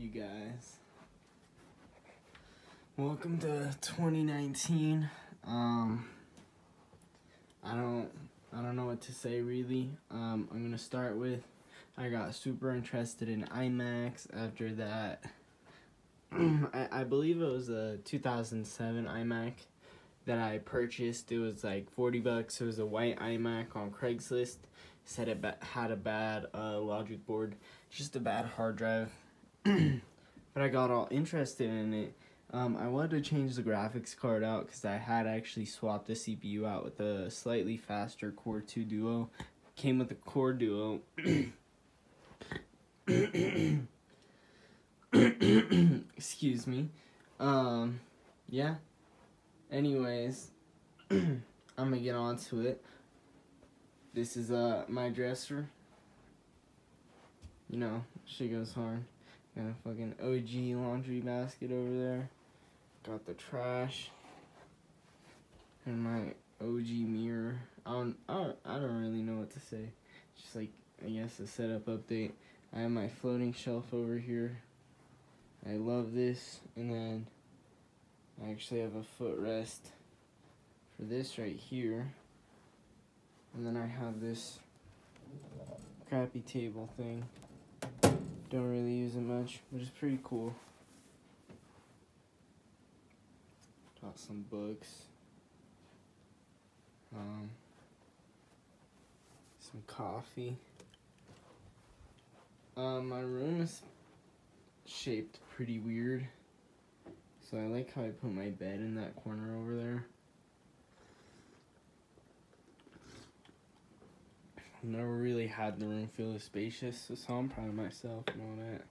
you guys? Welcome to 2019. I don't know what to say really. I'm gonna start with I got super interested in iMacs. After that, I believe it was a 2007 iMac that I purchased. It was like $40. It was a white iMac on Craigslist. Said it had a bad logic board, just a bad hard drive. But I got all interested in it. I wanted to change the graphics card out because I had actually swapped the CPU out with a slightly faster Core 2 Duo. Came with a Core Duo. Excuse me. Yeah. Anyways, I'm gonna get on to it. This is my dresser. You know, shit goes hard. Got a fucking OG laundry basket over there. Got the trash. And my OG mirror. I don't really know what to say. Just like, I guess, a setup update. I have my floating shelf over here. I love this. And then I actually have a footrest for this right here. And then I have this crappy table thing. Don't really use it much, but it's pretty cool. Got some books. Some coffee. My room is shaped pretty weird. So I like how I put my bed in that corner over there. Never really had the room feel spacious, so I'm proud of myself and all that.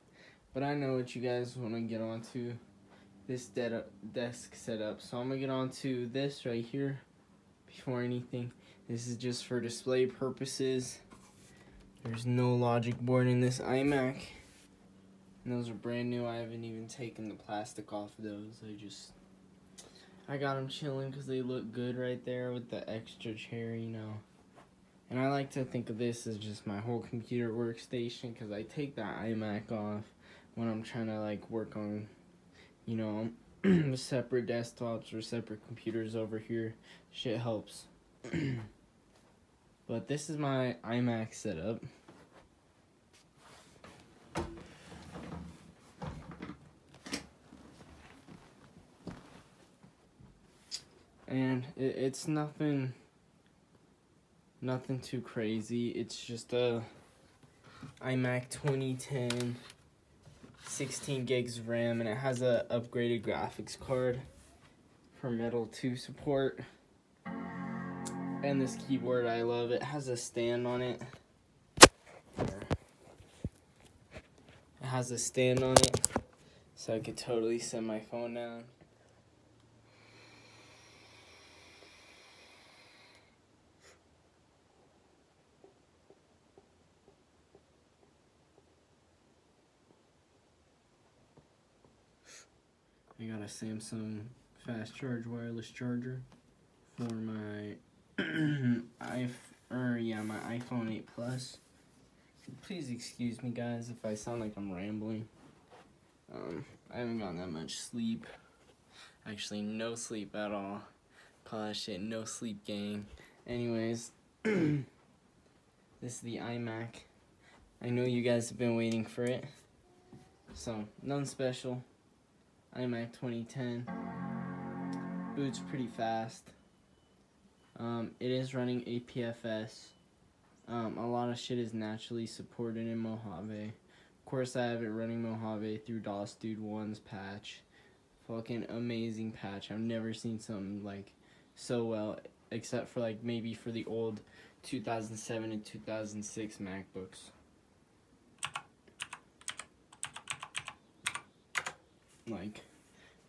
But I know what you guys want to get onto, this desk setup. So I'm going to get onto this right here before anything. This is just for display purposes. There's no logic board in this iMac. And those are brand new. I haven't even taken the plastic off of those. I got them chilling because they look good right there with the extra chair, you know. And I like to think of this as just my whole computer workstation because I take that iMac off when I'm trying to like work on, you know, separate desktops or separate computers over here. Shit helps. But this is my iMac setup. And it's nothing too crazy. It's just a iMac 2010, 16 gigs of RAM, and it has a upgraded graphics card for Metal 2 support. And this keyboard, I love it. It has a stand on it. It has a stand on it, so I could totally set my phone down. I got a Samsung fast charge wireless charger for my my iPhone 8 Plus. Please excuse me, guys, if I sound like I'm rambling. I haven't gotten that much sleep. Actually, no sleep at all. Call that shit no sleep gang. Anyways, this is the iMac. I know you guys have been waiting for it. So, nothing special. iMac 2010. Boots pretty fast. It is running APFS. A lot of shit is naturally supported in Mojave. Of course, I have it running Mojave through DOS Dude 1's patch. Fucking amazing patch. I've never seen something like so well, except for like maybe for the old 2007 and 2006 MacBooks. Like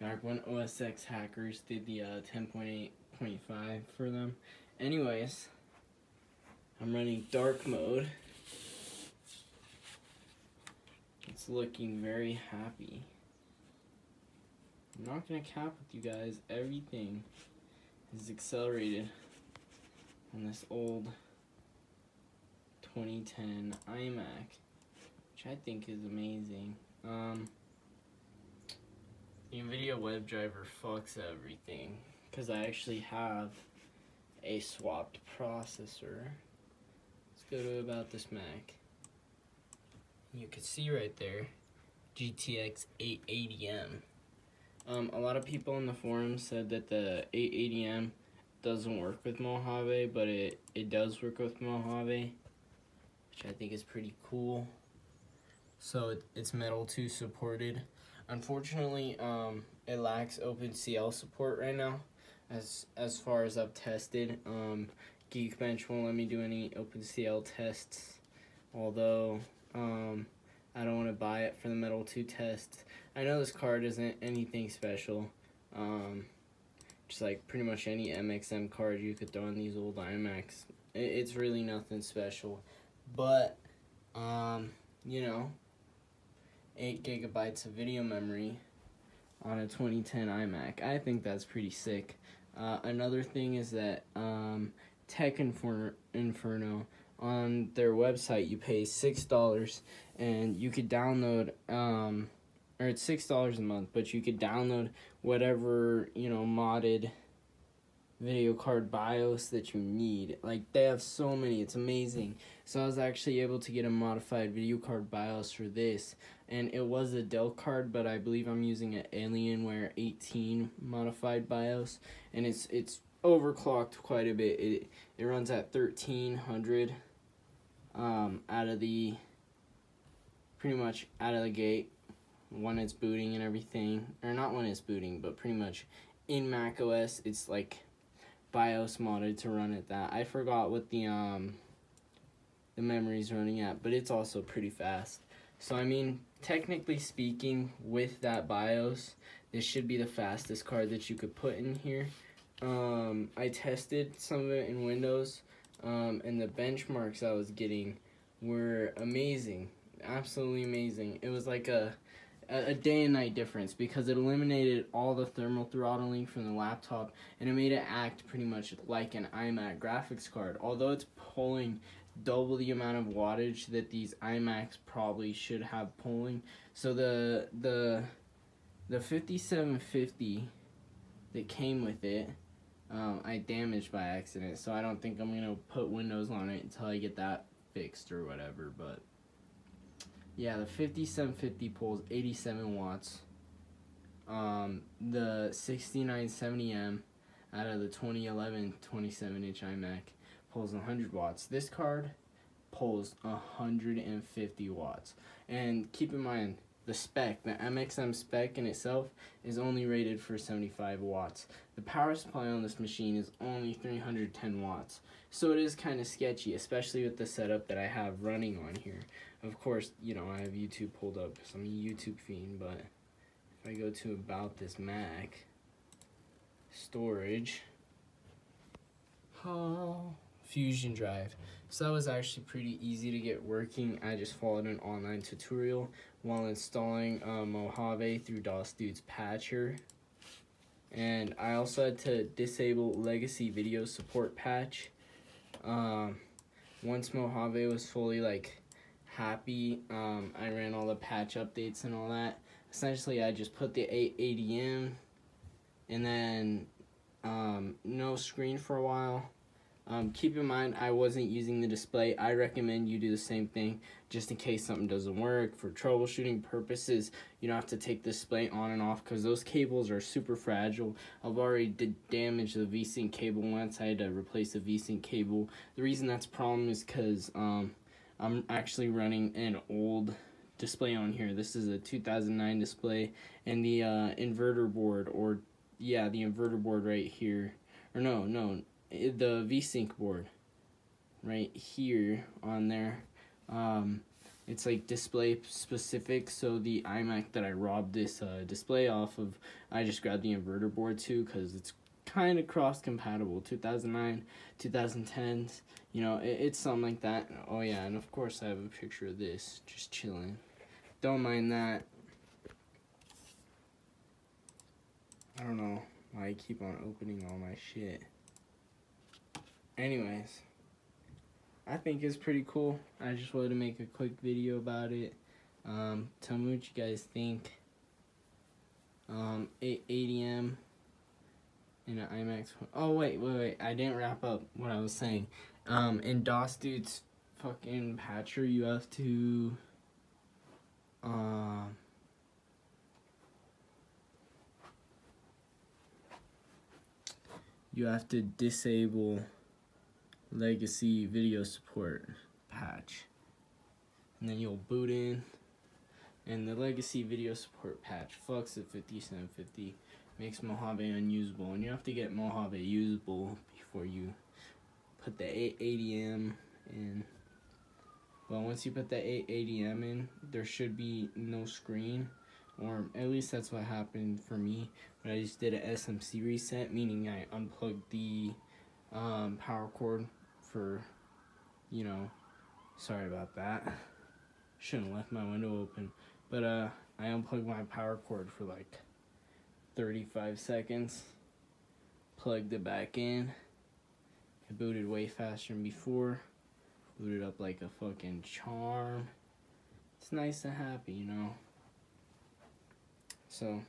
back when OS X hackers did the 10.8.5 for them. Anyways, I'm running dark mode. It's looking very happy. I'm not gonna cap with you guys. Everything is accelerated on this old 2010 iMac, which I think is amazing. The NVIDIA WebDriver fucks everything, because I actually have a swapped processor. Let's go to about this Mac. You can see right there, GTX 880m. A lot of people in the forum said that the 880m doesn't work with Mojave, but it does work with Mojave, which I think is pretty cool. So it's Metal 2 supported. Unfortunately, it lacks OpenCL support right now, as far as I've tested. Geekbench won't let me do any OpenCL tests, although I don't want to buy it for the Metal 2 test. I know this card isn't anything special, just like pretty much any MXM card you could throw in these old iMacs. It's really nothing special, but you know, 8 gigabytes of video memory on a 2010 iMac. I think that's pretty sick. Another thing is that Tech Inferno, on their website, you pay $6 and you could download, or it's $6 a month, but you could download whatever, you know, modded video card BIOS that you need. Like, they have so many, it's amazing. So I was actually able to get a modified video card BIOS for this, and it was a Dell card, but I believe I'm using an Alienware 18 modified BIOS, and it's overclocked quite a bit. It runs at 1300 out of the, pretty much out of the gate when it's booting and everything, or not when it's booting, but pretty much in Mac OS it's like BIOS modded to run at that. I forgot what the memory's running at, but it's also pretty fast. So I mean, technically speaking, with that BIOS, this should be the fastest card that you could put in here. I tested some of it in Windows, and the benchmarks I was getting were amazing, absolutely amazing. It was like a day and night difference, because it eliminated all the thermal throttling from the laptop, and it made it act pretty much like an iMac graphics card, although it's pulling double the amount of wattage that these iMacs probably should have pulling. So the 5750 that came with it, I damaged by accident, so I don't think I'm gonna put Windows on it until I get that fixed or whatever. But yeah, the 5750 pulls 87 watts. The 6970M out of the 2011 27-inch iMac pulls 100 watts. This card pulls 150 watts. And keep in mind, the spec, the MXM spec in itself is only rated for 75 watts. The power supply on this machine is only 310 watts. So it is kind of sketchy, especially with the setup that I have running on here. Of course, you know, I have YouTube pulled up because I'm a YouTube fiend, but if I go to about this Mac, storage, Fusion drive. So that was actually pretty easy to get working. I just followed an online tutorial while installing Mojave through DOS Dude's patcher. And I also had to disable legacy video support patch. Once Mojave was fully like happy, I ran all the patch updates and all that. Essentially, I just put the 880M and then no screen for a while. Keep in mind, I wasn't using the display. I recommend you do the same thing, just in case something doesn't work. For troubleshooting purposes, you don't have to take the display on and off, because those cables are super fragile. I've already damaged the VSync cable once. I had to replace the VSync cable. The reason that's a problem is because I'm actually running an old display on here. This is a 2009 display, and the inverter board, or yeah, the inverter board right here, or no, the VSync board right here on there, it's like display specific. So the iMac that I robbed this display off of, I just grabbed the inverter board too, because it's kind of cross compatible. 2009, 2010s, you know, it's something like that. Oh yeah, and of course I have a picture of this just chilling. Don't mind that. I don't know why I keep on opening all my shit. Anyways, I think it's pretty cool. I just wanted to make a quick video about it. Tell me what you guys think. 880m in an iMac. Oh wait, I didn't wrap up what I was saying. In DOS Dude's fucking patcher, you have to disable legacy video support patch, and then you'll boot in, and the legacy video support patch fucks the 5750, makes Mojave unusable, and you have to get Mojave usable before you put the 880m in. Well, once you put the 880m in, there should be no screen, or at least that's what happened for me. But I just did an SMC reset, meaning I unplugged the power cord for, you know, sorry about that. Shouldn't have left my window open. But I unplugged my power cord for like 35 seconds, plugged it back in. It booted way faster than before. Booted up like a fucking charm. It's nice and happy, you know. So,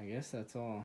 I guess that's all.